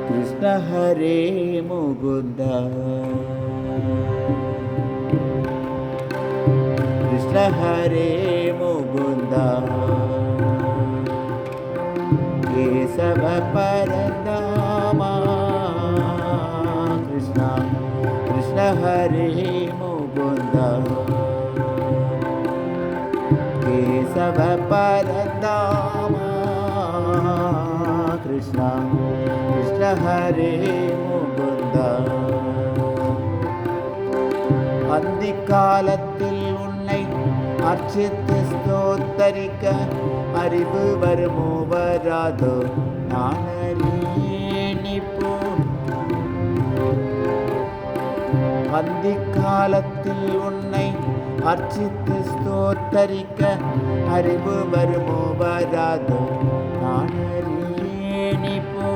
कृष्ण हरे मुकुंद कृष्ण हरे मुकुंद केशव परनामा कृष्ण कृष्ण हरे मुकुंद केशव परनामा कृष्ण कृष्ण हरे मुकुंद அந்தி காலத்தில் உன்னை அர்ச்சித்து ஸ்தோத்தரிக்க அறிவு வருமோ வராதோ நான் அறியேன் இப்போ. அந்தி காலத்தில் உன்னை அர்ச்சித்து ஸ்தோத்தரிக்க அறிவு வருமோ வராதோ நான் அறியேன் இப்போ.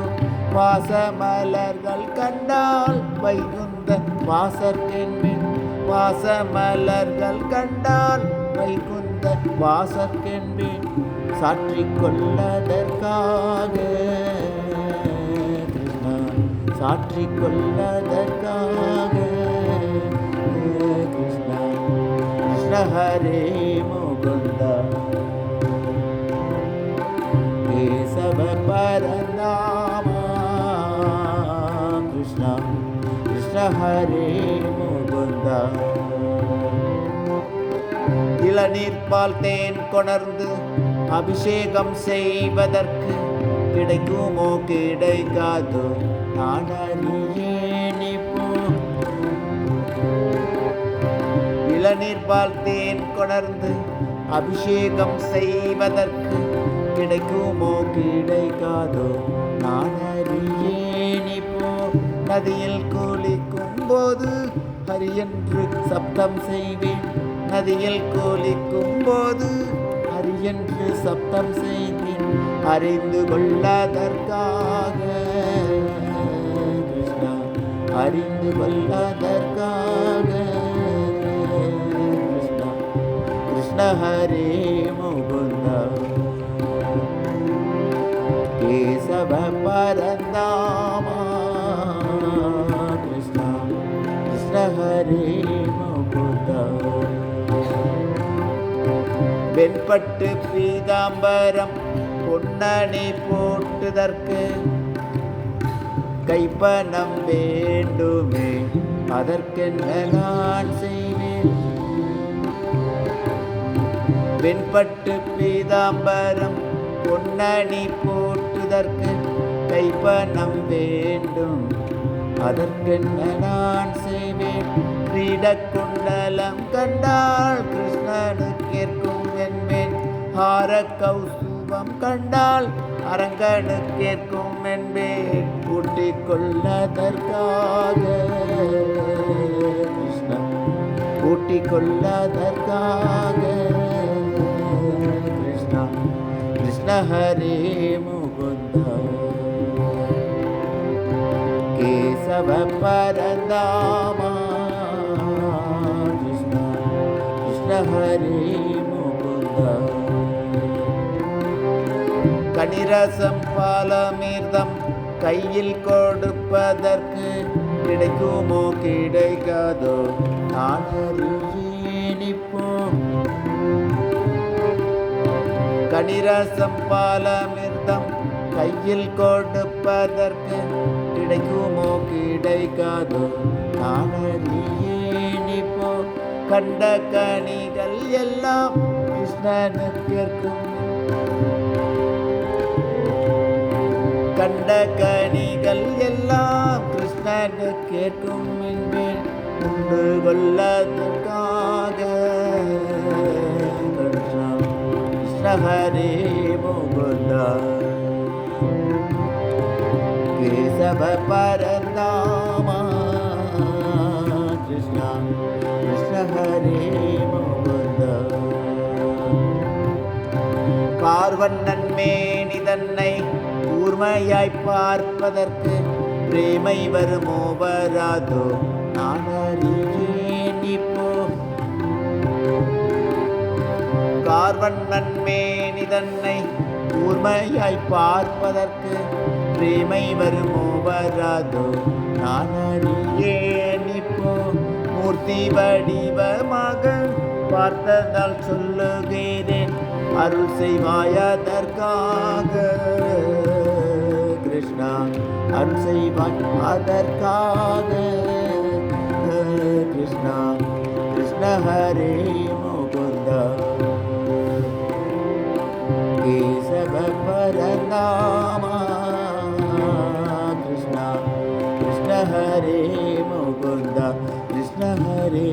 வாசமலர்கள் கண்டால் வைகுந்த வாசற்கென்பின் வாசமலர்கள் கண்டால் வைகுந்த வாசற்கென்பின் சாற்றிக் கொள்ளதற்காக கிருஷ்ணா சாற்றிக் கொள்ளதற்காக கிருஷ்ணா கிருஷ்ண ஹரே முகுந்த கேசவ பரநாமா கிருஷ்ணா கிருஷ்ண ஹரே இளநீர்பால் தேன் கொணர்ந்து அபிஷேகம் செய்வதற்கு கிடைக்குமோ கிடைக்காதோ நான் அறியேன் இப்போ. இளநீர்பால் தேன் கொணர்ந்து அபிஷேகம் செய்வதற்கு கிடைக்குமோ கிடைக்காதோ நான் அறியேன் இப்போ. நதியில் குளிக்கும் போது ஹரி என்று சப்தம் செய்வேன். நதியில் குளிக்கும் போது ஹரி என்று சப்தம் செய்வேன் அறிந்து கொள்ளதற்காக கிருஷ்ணா அறிந்து கொள்ளதற்காக கிருஷ்ணா கிருஷ்ண ஹரே முகுந்த கேசவ பரந்தாமா கிருஷ்ணா கிருஷ்ண ஹரே முகுந்த. வெண்பட்டு பீதாம்பரம் பொன்னணி போட்டுதற்கு கைப்பணம் வேண்டுமே அதற்கென்ன நான் செய்வேன். வெண்பட்டு பீதாம்பரம் பொன்னணி போட்டுதற்கு கைப்பணம் வேண்டும் அதற்கென்ன நான் செய்வேன். கிரீட குண்டலம் கண்டால் கிருஷ்ணனுக்கேற்கும் என்பேன். ஹார கௌசுபம் கண்டால் அரங்கனுக்கேற்கும் என்பேன். ஊட்டிக் கொள்ளதற்காக கிருஷ்ணா ஊட்டிக் கொள்ளதற்காக கிருஷ்ணா கிருஷ்ண ஹரே முகுந்த கேசவ பரந்தாமா கிருஷ்ணா கிருஷ்ண ஹரே முகுந்த. கனிரசம் பாலமீர்தம் கையில் கொடுப்பதற்கு கிடைக்குமோ கிடைக்காதோ நான் அறியேன் இப்போ. கனிரசம் பாலமிர்தம் கையில் கொடுப்பதற்கு கிடைக்குமோ கிடைக்காதோ நான் அறியேன் இப்போ. கண்ட கனிகள் எல்லாம் கிருஷ்ணனுக்கேற்கும். கண்ட கனிகள் எல்லாம் கிருஷ்ணனுக்கேற்கும் என்பேன் உண்டு கொள்ளதற்காக கிருஷ்ண ஹரே முகுந்த கேசவ பரந்தாமா கிருஷ்ணா கிருஷ்ண ஹரே முகுந்த. பார்வண்ணன் மேனி தன்னை கூர்மையாய் பார்ப்பதற்கு பிரேமை வருமோ வராதோ நான் அறியேன் இப்போ. பார்வண்ணன் மேனி தன்னை கூர்மையாய் பார்ப்பதற்கு பிரேமை வருமோ வராதோ நான் அறியேன். இப்போ மூர்த்தி வடிவமாக பார்த்ததால் சொல்லுகிறேன், அருள் செய்வாய் அதற்காக. கிருஷ்ணா அருள் செய்வாய் அதற்காக. கிருஷ்ணா கிருஷ்ண ஹரே முகுந்தா கேசவ பரநாமா. கிருஷ்ணா கிருஷ்ண ஹரே முகுந்தா கிருஷ்ண ஹரே